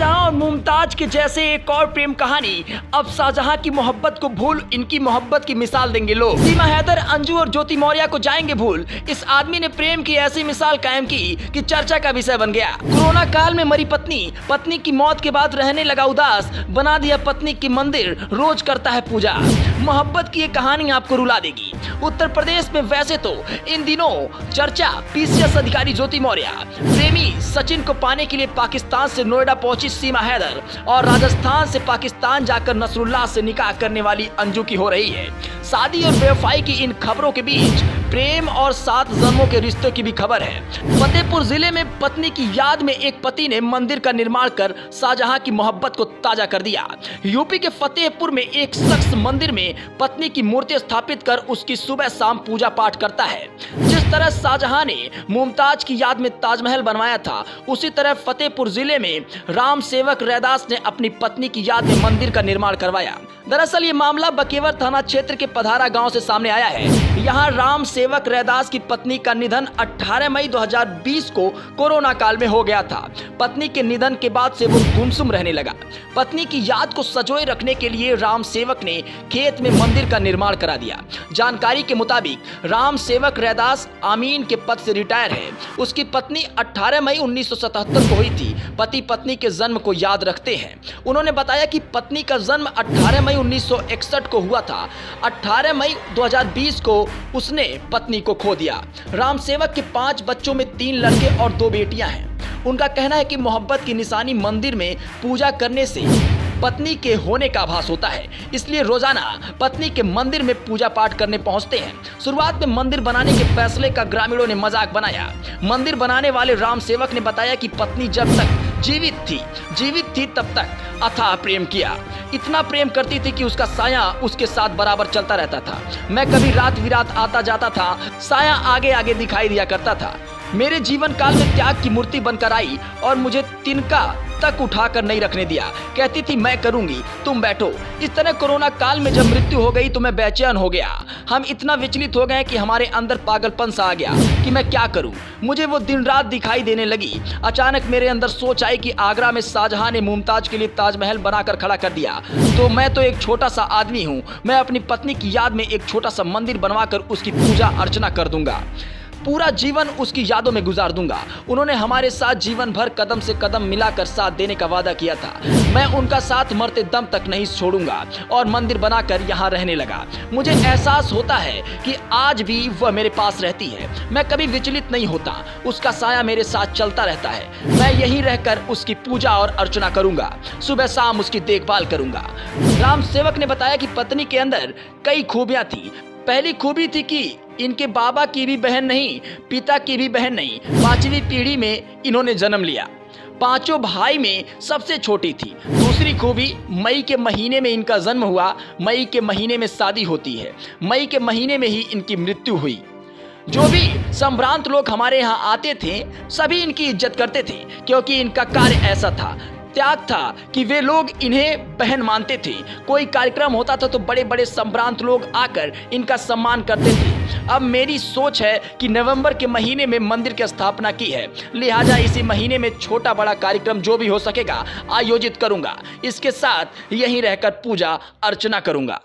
शाहजहां और मुमताज के जैसे एक और प्रेम कहानी। अब शाहजहां की मोहब्बत को भूल इनकी मोहब्बत की मिसाल देंगे लोग। सीमा हैदर, अंजू और ज्योति मौर्य को जाएंगे भूल। इस आदमी ने प्रेम की ऐसी मिसाल कायम की कि चर्चा का विषय बन गया। कोरोना काल में मरी पत्नी की मौत के बाद रहने लगा उदास, बना दिया पत्नी की मंदिर, रोज करता है पूजा। मोहब्बत की ये कहानी आपको रुला देगी। उत्तर प्रदेश में वैसे तो इन दिनों चर्चा पीसीएस अधिकारी ज्योति मौर्य, प्रेमी सचिन को पाने के लिए पाकिस्तान से नोएडा पहुंची सीमा हैदर और राजस्थान से पाकिस्तान जाकर नसरुल्लाह से निकाह करने वाली अंजू की हो रही है। शादी और बेवफाई की इन खबरों के बीच प्रेम और 7 जन्मों के रिश्तों की भी खबर है। फतेहपुर जिले में पत्नी की याद में एक पति ने मंदिर का निर्माण कर शाहजहां की मोहब्बत को ताजा कर दिया। यूपी के फतेहपुर में एक शख्स मंदिर में पत्नी की मूर्ति स्थापित कर उसकी सुबह शाम पूजा पाठ करता है। जिस तरह शाहजहां ने मुमताज की याद में ताजमहल बनवाया था, उसी तरह फतेहपुर जिले में राम सेवक रैदास ने अपनी पत्नी की याद में मंदिर का निर्माण करवाया। दरअसल ये मामला बकेवर थाना क्षेत्र के पधारा गांव से सामने आया है। यहाँ राम सेवक रैदास की पत्नी का निधन 18 मई 2020 को कोरोना काल में हो गया था। पत्नी के निधन के बाद से वो गुमसुम रहने लगा। पत्नी की याद को संजोए रखने के लिए राम सेवक ने खेत में मंदिर का निर्माण करा दिया। जानकारी के मुताबिक राम सेवक रैदास आमीन के पद से रिटायर है। उसकी पत्नी 18 मई 1977 को हुई थी। पति पत्नी के जन्म को याद रखते हैं। उन्होंने बताया कि पत्नी का जन्म 18 मई 1961 को हुआ था। 18 मई 2020 को उसने पत्नी को खो दिया। राम सेवक के 5 बच्चों में 3 लड़के और 2 बेटियां हैं। उनका कहना है कि मोहब्बत की निशानी मंदिर में पूजा करने से पत्नी के होने का आभास होता है, इसलिए रोजाना पत्नी के मंदिर में पूजा पाठ करने पहुंचते हैं। शुरुआत में मंदिर बनाने के फैसले का ग्रामीणों ने मजाक बनाया। मंदिर बनाने वाले राम सेवक ने बताया कि पत्नी जब तक जीवित थी तब तक अथाह प्रेम किया। इतना प्रेम करती थी कि उसका साया उसके साथ बराबर चलता रहता था। मैं कभी रात विरात आता जाता था, साया आगे आगे दिखाई दिया करता था। मेरे जीवन काल में त्याग की मूर्ति बनकर आई और मुझे तिनका तक उठाकर नहीं रखने दिया। कहती थी मैं करूंगी, तुम बैठो। इस तरह कोरोना काल में जब मृत्यु हो गई तो मैं बेचैन हो गया। हम इतना विचलित हो गए कि हमारे अंदर पागलपन सा आ गया कि मैं क्या करूं। मुझे वो दिन रात दिखाई देने लगी। अचानक मेरे अंदर सोच आई कि आगरा में शाहजहां ने मुमताज के लिए ताजमहल बनाकर खड़ा कर दिया, तो मैं तो एक छोटा सा आदमी हूं। मैं अपनी पत्नी की याद में एक छोटा सा मंदिर बनवाकर उसकी पूजा अर्चना कर दूंगा। पूरा जीवन उसकी यादों में गुजार दूंगा। उन्होंने हमारे साथ जीवन भर कदम से कदम मिलाकर साथ देने का वादा किया था। मैं उनका साथ मरते दम तक नहीं छोड़ूंगा और मंदिर बनाकर यहाँ रहने लगा। मुझे एहसास होता है कि आज भी वह मेरे पास रहती है। मैं कभी विचलित नहीं होता। उसका साया मेरे साथ चलता रहता है। मैं यहीं रहकर उसकी पूजा और अर्चना करूंगा। सुबह शाम उसकी देखभाल करूंगा। राम सेवक ने बताया कि पत्नी के अंदर कई खूबियां थी। पहली खूबी थी कि इनके बाबा की भी बहन नहीं, पिता की भी बहन नहीं, 5वीं पीढ़ी में इन्होंने जन्म लिया। 5 भाई में सबसे छोटी थी। दूसरी खूबी, मई के महीने में इनका जन्म हुआ। मई के महीने में शादी होती है। मई के महीने में ही इनकी मृत्यु हुई। जो भी संभ्रांत लोग हमारे यहाँ आते थे सभी इनकी इज्जत करते थे, क्योंकि इनका कार्य ऐसा था, त्याग था कि वे लोग इन्हें बहन मानते थे। कोई कार्यक्रम होता था तो बड़े बड़े संभ्रांत लोग आकर इनका सम्मान करते थे। अब मेरी सोच है कि नवंबर के महीने में मंदिर की स्थापना की है, लिहाजा इसी महीने में छोटा बड़ा कार्यक्रम जो भी हो सकेगा आयोजित करूंगा। इसके साथ यहीं रहकर पूजा अर्चना करूंगा।